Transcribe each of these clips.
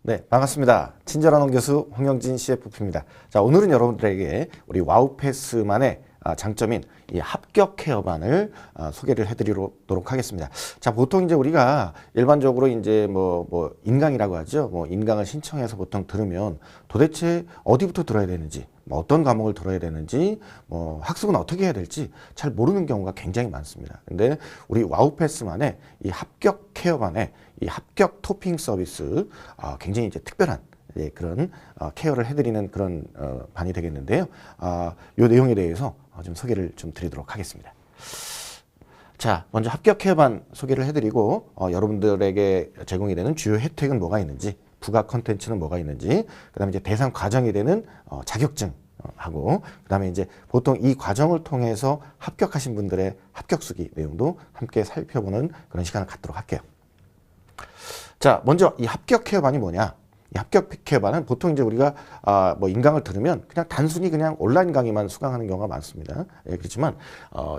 네, 반갑습니다. 친절한 홍 교수 홍영진 CFP입니다. 자, 오늘은 여러분들에게 우리 와우패스만의 장점인 이 합격 케어반을 소개를 해드리도록 하겠습니다. 자, 보통 이제 우리가 일반적으로 이제 뭐 인강이라고 하죠. 뭐 인강을 신청해서 보통 들으면 도대체 어디부터 들어야 되는지, 뭐 어떤 과목을 들어야 되는지, 뭐 학습은 어떻게 해야 될지 잘 모르는 경우가 굉장히 많습니다. 근데 우리 와우패스만의 이 합격 케어반의 이 합격 토핑 서비스 굉장히 이제 특별한 그런 케어를 해드리는 그런 반이 되겠는데요. 이 내용에 대해서 좀 소개를 좀 드리도록 하겠습니다. 자, 먼저 합격 케어반 소개를 해드리고 여러분들에게 제공이 되는 주요 혜택은 뭐가 있는지, 부가 컨텐츠는 뭐가 있는지, 그다음에 이제 대상 과정이 되는 자격증 하고, 그다음에 이제 보통 이 과정을 통해서 합격하신 분들의 합격수기 내용도 함께 살펴보는 그런 시간을 갖도록 할게요. 자, 먼저 이 합격 케어반이 뭐냐? 이 합격 케어반은 보통 이제 우리가 뭐 인강을 들으면 그냥 단순히 그냥 온라인 강의만 수강하는 경우가 많습니다. 예, 그렇지만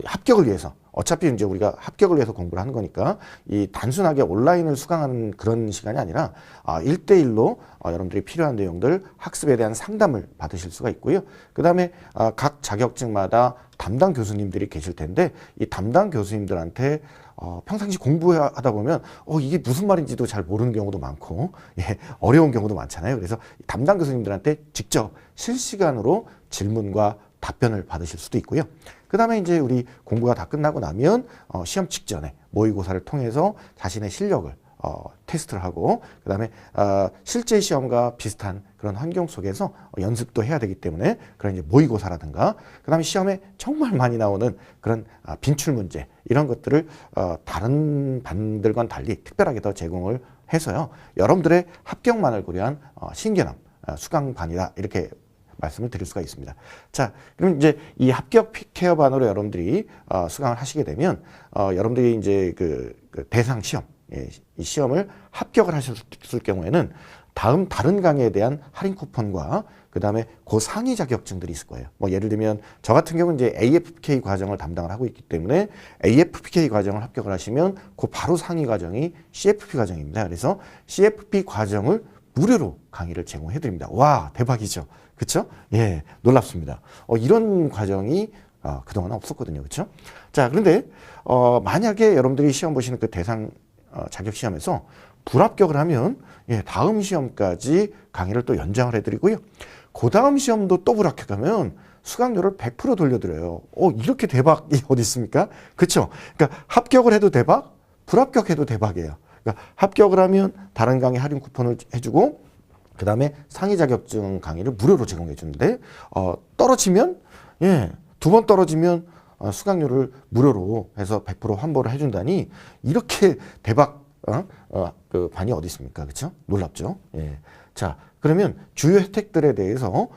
합격을 위해서 어차피 이제 우리가 합격을 위해서 공부를 하는 거니까 이 단순하게 온라인을 수강하는 그런 시간이 아니라 1대1로 여러분들이 필요한 내용들 학습에 대한 상담을 받으실 수가 있고요. 그다음에 각 자격증마다 담당 교수님들이 계실 텐데 이 담당 교수님들한테 평상시 공부하다 보면 이게 무슨 말인지도 잘 모르는 경우도 많고 어려운 경우도 많잖아요. 그래서 담당 교수님들한테 직접 실시간으로 질문과 답변을 받으실 수도 있고요. 그 다음에 이제 우리 공부가 다 끝나고 나면 시험 직전에 모의고사를 통해서 자신의 실력을 테스트를 하고, 그 다음에 실제 시험과 비슷한 그런 환경 속에서 연습도 해야 되기 때문에 그런 이제 모의고사라든가, 그 다음에 시험에 정말 많이 나오는 그런 빈출 문제, 이런 것들을 다른 반들과는 달리 특별하게 더 제공을 해서요, 여러분들의 합격만을 고려한 신개념 수강반이다, 이렇게 말씀을 드릴 수가 있습니다. 자, 그럼 이제 이 합격 케어반으로 여러분들이 수강을 하시게 되면 여러분들이 이제 그 대상 시험, 이 시험을 합격을 하셨을 경우에는 다른 강의에 대한 할인 쿠폰과 그 다음에 그 상위 자격증들이 있을 거예요. 뭐 예를 들면 저 같은 경우는 이제 AFK 과정을 담당을 하고 있기 때문에 AFK 과정을 합격을 하시면 그 바로 상위 과정이 CFP 과정입니다. 그래서 CFP 과정을 무료로 강의를 제공해 드립니다. 와, 대박이죠. 그렇죠? 예, 놀랍습니다. 이런 과정이 그동안 없었거든요. 그렇죠? 자, 그런데 만약에 여러분들이 시험 보시는 그 대상 자격 시험에서 불합격을 하면 다음 시험까지 강의를 또 연장을 해드리고요. 그 다음 시험도 또 불합격하면 수강료를 100% 돌려드려요. 이렇게 대박이 어디 있습니까? 그렇죠? 그러니까 합격을 해도 대박, 불합격해도 대박이에요. 그러니까 합격을 하면 다른 강의 할인 쿠폰을 해주고, 그 다음에 상위 자격증 강의를 무료로 제공해 주는데 떨어지면 두 번 떨어지면 수강료를 무료로 해서 100% 환불을 해준다니, 이렇게 대박 그 반이 어디 있습니까? 그렇죠? 놀랍죠? 예. 자, 그러면 주요 혜택들에 대해서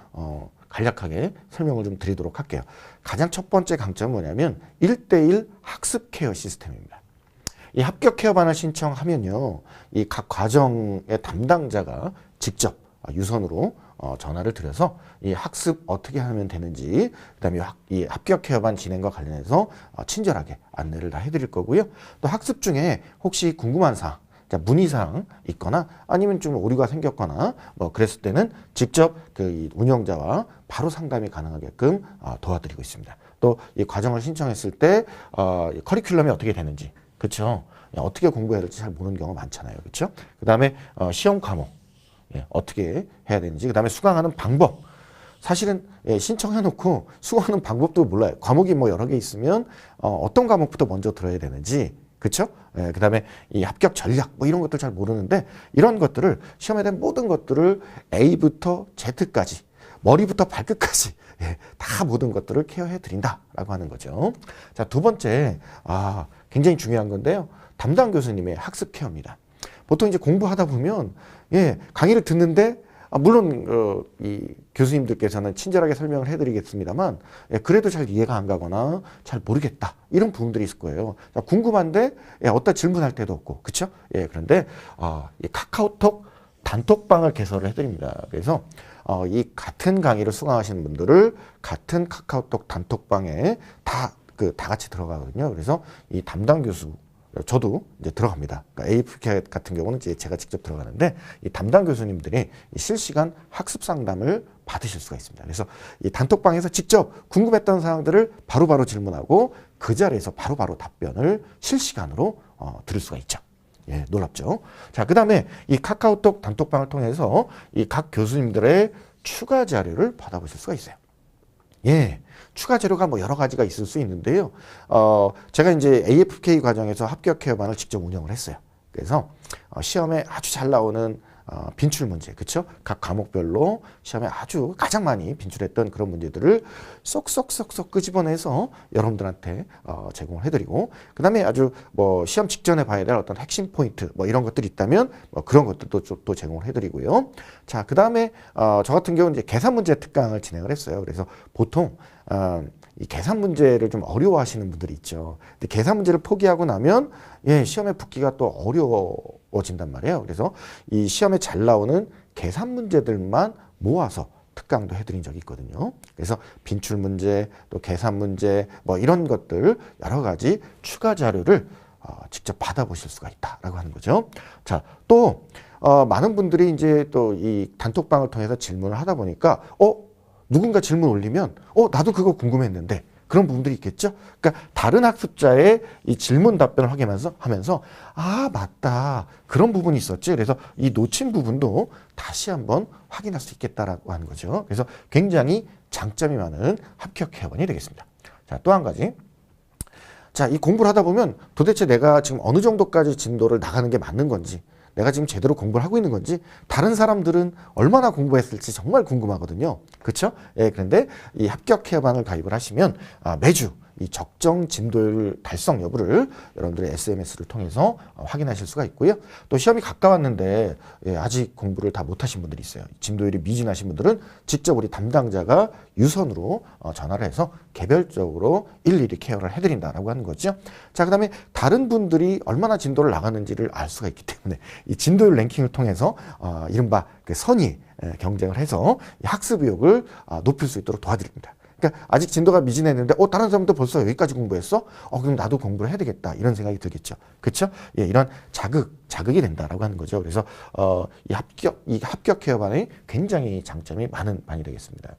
간략하게 설명을 좀 드리도록 할게요. 가장 첫 번째 강점은 뭐냐면 1대1 학습 케어 시스템입니다. 이 합격 케어반을 신청하면요, 이 각 과정의 담당자가 직접 유선으로 전화를 드려서 이 학습 어떻게 하면 되는지, 그다음에 이 합격 케어반 진행과 관련해서 친절하게 안내를 다 해드릴 거고요. 또 학습 중에 혹시 궁금한 사항, 문의사항 있거나 아니면 좀 오류가 생겼거나 뭐 그랬을 때는 직접 그 운영자와 바로 상담이 가능하게끔 도와드리고 있습니다. 또 이 과정을 신청했을 때 커리큘럼이 어떻게 되는지, 그렇죠? 어떻게 공부해야 될지 잘 모르는 경우가 많잖아요. 그렇죠? 그다음에 시험 과목 어떻게 해야 되는지, 그다음에 수강하는 방법. 사실은 신청해놓고 수강하는 방법도 몰라요. 과목이 뭐 여러 개 있으면 어떤 과목부터 먼저 들어야 되는지, 그렇죠? 그다음에 이 합격 전략 뭐 이런 것들 잘 모르는데, 이런 것들을 시험에 대한 모든 것들을 A부터 Z까지, 머리부터 발끝까지 다 모든 것들을 케어해 드린다라고 하는 거죠. 자, 두 번째 굉장히 중요한 건데요, 담당 교수님의 학습 케어입니다. 보통 이제 공부하다 보면 강의를 듣는데 물론 이 교수님들께서는 친절하게 설명을 해드리겠습니다만 그래도 잘 이해가 안 가거나 잘 모르겠다, 이런 부분들이 있을 거예요. 궁금한데 어디다 질문할 데도 없고, 그렇죠? 그런데 이 카카오톡 단톡방을 개설을 해드립니다. 그래서 이 같은 강의를 수강하시는 분들을 같은 카카오톡 단톡방에 다 같이 들어가거든요. 그래서 이 담당 교수 저도 이제 들어갑니다. 그러니까 AFK 같은 경우는 이제 제가 직접 들어가는데 이 담당 교수님들이 이 실시간 학습 상담을 받으실 수가 있습니다. 그래서 이 단톡방에서 직접 궁금했던 사항들을 바로바로 질문하고 그 자리에서 바로바로 답변을 실시간으로 들을 수가 있죠. 예, 놀랍죠. 자, 그 다음에 이 카카오톡 단톡방을 통해서 이 각 교수님들의 추가 자료를 받아보실 수가 있어요. 예, 추가 자료가 뭐 여러 가지가 있을 수 있는데요. 제가 이제 AFK 과정에서 합격 케어반을 직접 운영을 했어요. 그래서 시험에 아주 잘 나오는 빈출 문제, 그렇죠? 각 과목별로 시험에 아주 가장 많이 빈출했던 그런 문제들을 쏙쏙쏙쏙 끄집어내서 여러분들한테 제공을 해드리고, 그 다음에 아주 뭐 시험 직전에 봐야 될 어떤 핵심 포인트 뭐 이런 것들이 있다면 뭐 그런 것들도 또 제공을 해드리고요. 자, 그 다음에 저 같은 경우는 이제 계산 문제 특강을 진행을 했어요. 그래서 보통 이 계산 문제를 좀 어려워하시는 분들이 있죠. 근데 계산 문제를 포기하고 나면 예, 시험에 붙기가 또 어려워진단 말이에요. 그래서 이 시험에 잘 나오는 계산 문제들만 모아서 특강도 해드린 적이 있거든요. 그래서 빈출 문제, 또 계산 문제, 뭐 이런 것들 여러 가지 추가 자료를 직접 받아보실 수가 있다라고 하는 거죠. 자, 또 많은 분들이 이제 또 이 단톡방을 통해서 질문을 하다 보니까 누군가 질문 올리면 나도 그거 궁금했는데 그런 부분들이 있겠죠. 그러니까 다른 학습자의 이 질문 답변을 하면서 아, 맞다, 그런 부분이 있었지. 그래서 이 놓친 부분도 다시 한번 확인할 수 있겠다라고 하는 거죠. 그래서 굉장히 장점이 많은 합격 회원이 되겠습니다. 자, 또 한 가지. 자, 이 공부를 하다 보면 도대체 내가 지금 어느 정도까지 진도를 나가는 게 맞는 건지, 내가 지금 제대로 공부를 하고 있는 건지, 다른 사람들은 얼마나 공부했을지 정말 궁금하거든요. 그렇죠? 예, 그런데 이 합격 케어반을 가입을 하시면 매주 이 적정 진도율 달성 여부를 여러분들의 SMS를 통해서 확인하실 수가 있고요. 또 시험이 가까웠는데 아직 공부를 다 못하신 분들이 있어요. 진도율이 미진하신 분들은 직접 우리 담당자가 유선으로 전화를 해서 개별적으로 일일이 케어를 해드린다라고 하는 거죠. 자, 그 다음에 다른 분들이 얼마나 진도를 나가는지를 알 수가 있기 때문에 이 진도율 랭킹을 통해서 이른바 그 선의 경쟁을 해서 학습 의욕을 높일 수 있도록 도와드립니다. 그러니까 아직 진도가 미진했는데 다른 사람도 벌써 여기까지 공부했어? 그럼 나도 공부를 해야 되겠다, 이런 생각이 들겠죠. 그렇죠? 예, 이런 자극이 된다라고 하는 거죠. 그래서 이 합격 케어반이 굉장히 장점이 많은 반이 되겠습니다.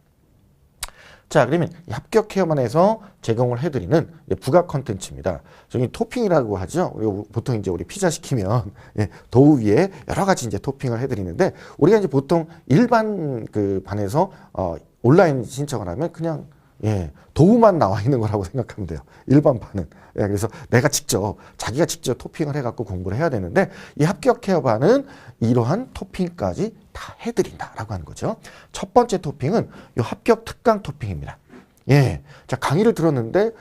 자, 그러면 이 합격 케어반에서 제공을 해드리는 부가 컨텐츠입니다. 저기 토핑이라고 하죠. 보통 이제 우리 피자 시키면 도우 위에 여러 가지 이제 토핑을 해드리는데, 우리가 이제 보통 일반 그 반에서 온라인 신청을 하면 그냥 도우만 나와 있는 거라고 생각하면 돼요. 일반 반은. 그래서 자기가 직접 토핑을 해갖고 공부를 해야 되는데, 이 합격 케어반은 이러한 토핑까지 다 해드린다라고 하는 거죠. 첫 번째 토핑은 이 합격 특강 토핑입니다. 예. 자, 강의를 들었는데,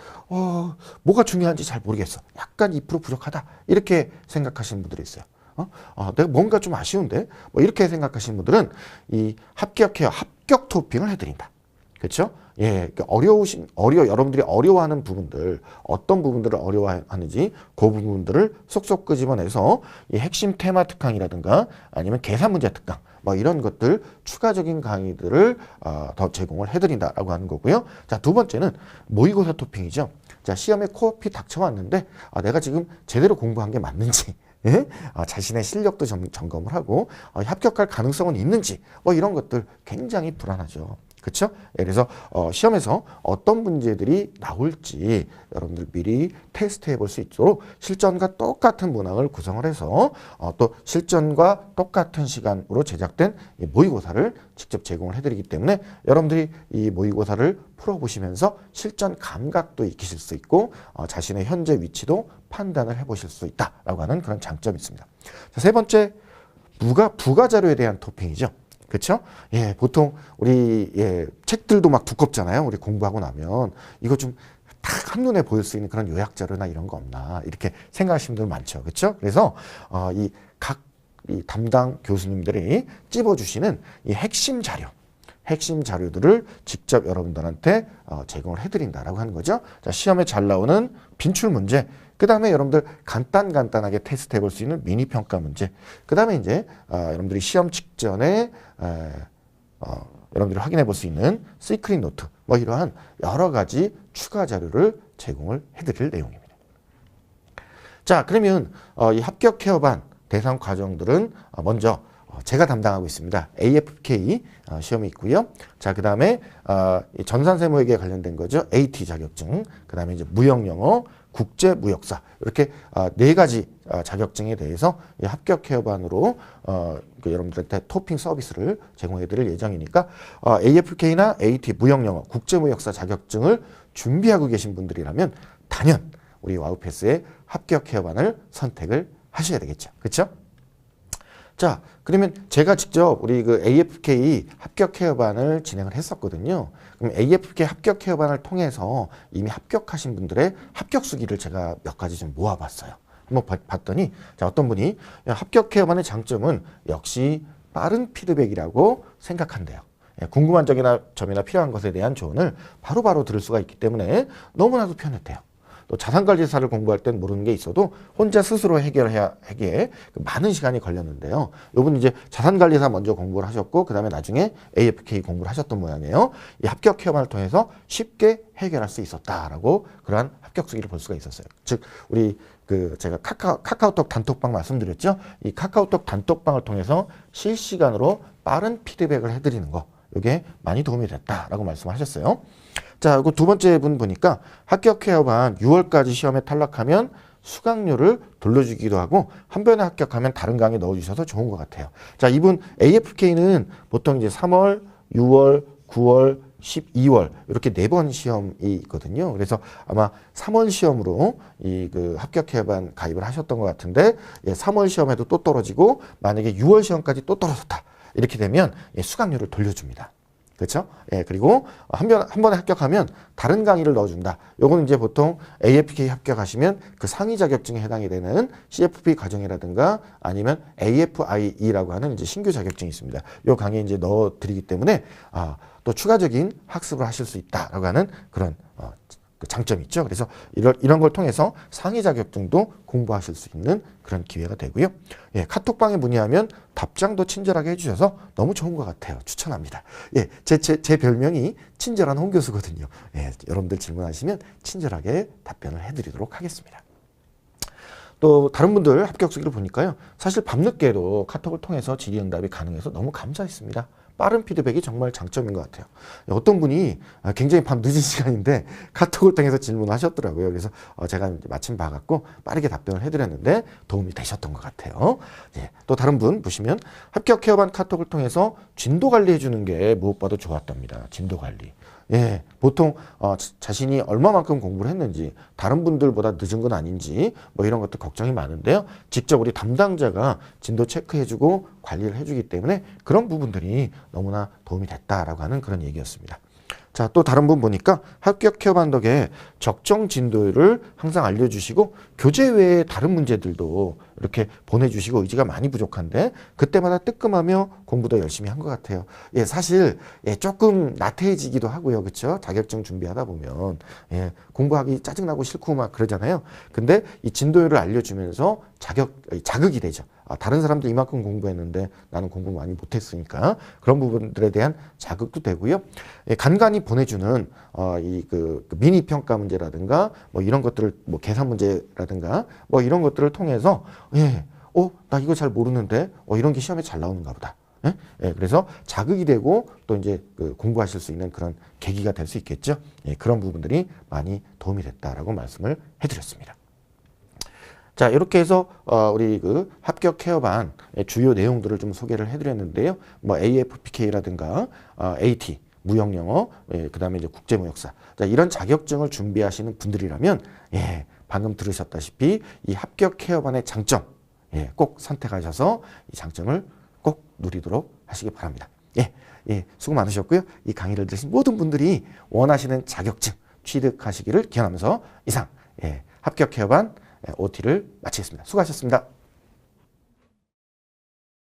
뭐가 중요한지 잘 모르겠어. 약간 2% 부족하다, 이렇게 생각하시는 분들이 있어요. 내가 뭔가 좀 아쉬운데? 뭐 이렇게 생각하시는 분들은 이 합격 토핑을 해드린다. 그렇죠? 예, 여러분들이 어려워하는 부분들, 어떤 부분들을 어려워하는지 그 부분들을 쏙쏙 끄집어내서 이 핵심 테마 특강이라든가 아니면 계산 문제 특강, 뭐 이런 것들 추가적인 강의들을 더 제공을 해드린다라고 하는 거고요. 자, 두 번째는 모의고사 토핑이죠. 자, 시험에 코앞이 닥쳐왔는데 내가 지금 제대로 공부한 게 맞는지, 자신의 실력도 점검을 하고 합격할 가능성은 있는지, 뭐 이런 것들 굉장히 불안하죠. 그렇죠? 그래서 시험에서 어떤 문제들이 나올지 여러분들 미리 테스트해 볼 수 있도록 실전과 똑같은 문항을 구성을 해서 또 실전과 똑같은 시간으로 제작된 이 모의고사를 직접 제공을 해드리기 때문에 여러분들이 이 모의고사를 풀어보시면서 실전 감각도 익히실 수 있고 자신의 현재 위치도 판단을 해보실 수 있다라고 하는 그런 장점이 있습니다. 자, 세 번째, 부가 자료에 대한 토핑이죠. 그렇죠? 예, 보통 우리 책들도 막 두껍잖아요. 우리 공부하고 나면 이거 좀 딱 한눈에 보일 수 있는 그런 요약 자료나 이런 거 없나, 이렇게 생각하시는 분들 많죠. 그렇죠? 그래서 이 담당 교수님들이 찝어주시는 이 핵심 자료들을 직접 여러분들한테 제공을 해드린다라고 하는 거죠. 자, 시험에 잘 나오는 빈출 문제, 그 다음에 여러분들 간단하게 테스트 해볼 수 있는 미니 평가 문제, 그 다음에 이제 여러분들이 시험 직전에 여러분들이 확인해 볼 수 있는 시크릿 노트, 뭐 이러한 여러 가지 추가 자료를 제공을 해드릴 내용입니다. 자, 그러면 이 합격 케어반 대상 과정들은 먼저 제가 담당하고 있습니다. AFK 시험이 있고요. 자, 그 다음에 전산세무회계 관련된 거죠. AT 자격증. 그 다음에 이제 무역영어, 국제무역사 이렇게 네 가지 자격증에 대해서 이 합격 케어반으로 여러분들한테 토핑 서비스를 제공해드릴 예정이니까 AFK나 AT 무역영어, 국제무역사 자격증을 준비하고 계신 분들이라면 단연 우리 와우패스의 합격 케어반을 선택을 하셔야 되겠죠. 그렇죠? 자, 그러면 제가 직접 우리 그 AFK 합격 케어반을 진행을 했었거든요. 그럼 AFK 합격 케어반을 통해서 이미 합격하신 분들의 합격 수기를 제가 몇 가지 좀 모아봤어요. 한번 봤더니 자, 어떤 분이 합격 케어반의 장점은 역시 빠른 피드백이라고 생각한대요. 궁금한 점이나 필요한 것에 대한 조언을 바로바로 들을 수가 있기 때문에 너무나도 편했대요. 또 자산관리사를 공부할 땐 모르는 게 있어도 혼자 스스로 해결해야 하기에 많은 시간이 걸렸는데요. 이분 이제 자산관리사 먼저 공부를 하셨고 그 다음에 나중에 AFK 공부를 하셨던 모양이에요. 이 합격 케어반을 통해서 쉽게 해결할 수 있었다라고 그러한 합격 수기를 볼 수가 있었어요. 즉 우리 제가 카카오톡 단톡방 말씀드렸죠. 이 카카오톡 단톡방을 통해서 실시간으로 빠른 피드백을 해드리는 거 이게 많이 도움이 됐다라고 말씀하셨어요. 자, 그 두 번째 분 보니까 합격 케어반 6월까지 시험에 탈락하면 수강료를 돌려주기도 하고 한 번에 합격하면 다른 강의 넣어주셔서 좋은 것 같아요. 자, 이분 AFK는 보통 이제 3월, 6월, 9월, 12월 이렇게 4번 시험이 있거든요. 그래서 아마 3월 시험으로 이 합격 케어반 가입을 하셨던 것 같은데 3월 시험에도 또 떨어지고 만약에 6월 시험까지 또 떨어졌다. 이렇게 되면 수강료를 돌려줍니다. 그렇죠? 그리고 한 번에 합격하면 다른 강의를 넣어준다. 요거는 이제 보통 AFK 합격하시면 그 상위 자격증에 해당이 되는 CFP 과정이라든가 아니면 AFIE라고 하는 이제 신규 자격증이 있습니다. 요 강의에 이제 넣어드리기 때문에 또 추가적인 학습을 하실 수 있다라고 하는 그런 그 장점이 있죠. 그래서 이런 걸 통해서 상위 자격증도 공부하실 수 있는 그런 기회가 되고요. 카톡방에 문의하면 답장도 친절하게 해주셔서 너무 좋은 것 같아요. 추천합니다. 제 별명이 친절한 홍 교수거든요. 여러분들 질문하시면 친절하게 답변을 해드리도록 하겠습니다. 또 다른 분들 합격 수기를 보니까요. 사실 밤늦게도 카톡을 통해서 질의응답이 가능해서 너무 감사했습니다. 빠른 피드백이 정말 장점인 것 같아요. 어떤 분이 굉장히 밤 늦은 시간인데 카톡을 통해서 질문하셨더라고요. 그래서 제가 마침 봐갖고 빠르게 답변을 해드렸는데 도움이 되셨던 것 같아요. 또 다른 분 보시면 합격 케어반 카톡을 통해서 진도 관리해주는 게 무엇보다도 좋았답니다. 진도 관리. 보통 자신이 얼마만큼 공부를 했는지 다른 분들보다 늦은 건 아닌지 뭐 이런 것도 걱정이 많은데요. 직접 우리 담당자가 진도 체크해주고 관리를 해주기 때문에 그런 부분들이 너무나 도움이 됐다라고 하는 그런 얘기였습니다. 자, 또 다른 분 보니까 합격 케어반 덕에 적정 진도를 항상 알려주시고 교재 외에 다른 문제들도 이렇게 보내주시고 의지가 많이 부족한데 그때마다 뜨끔하며 공부도 열심히 한 것 같아요. 사실 조금 나태해지기도 하고요. 그렇죠? 자격증 준비하다 보면 공부하기 짜증나고 싫고 막 그러잖아요. 근데 이 진도율을 알려주면서 자극이 되죠. 다른 사람들 이만큼 공부했는데 나는 공부 많이 못했으니까 그런 부분들에 대한 자극도 되고요. 간간히 보내주는 그 미니 평가 문제라든가 뭐 이런 것들을 뭐 계산 문제라든가 뭐 이런 것들을 통해서 나 이거 잘 모르는데 이런 게 시험에 잘 나오는가 보다. 그래서 자극이 되고 또 이제 공부하실 수 있는 그런 계기가 될 수 있겠죠. 그런 부분들이 많이 도움이 됐다라고 말씀을 해드렸습니다. 자, 이렇게 해서 우리 합격 케어반 주요 내용들을 좀 소개를 해드렸는데요. 뭐 AFPK라든가 AT 무역영어, 그다음에 이제 국제무역사. 자, 이런 자격증을 준비하시는 분들이라면 방금 들으셨다시피 이 합격 케어반의 장점 꼭 선택하셔서 이 장점을 꼭 누리도록 하시기 바랍니다. 수고 많으셨고요. 이 강의를 들으신 모든 분들이 원하시는 자격증 취득하시기를 기원하면서 이상 합격 케어반 OT를 마치겠습니다. 수고하셨습니다.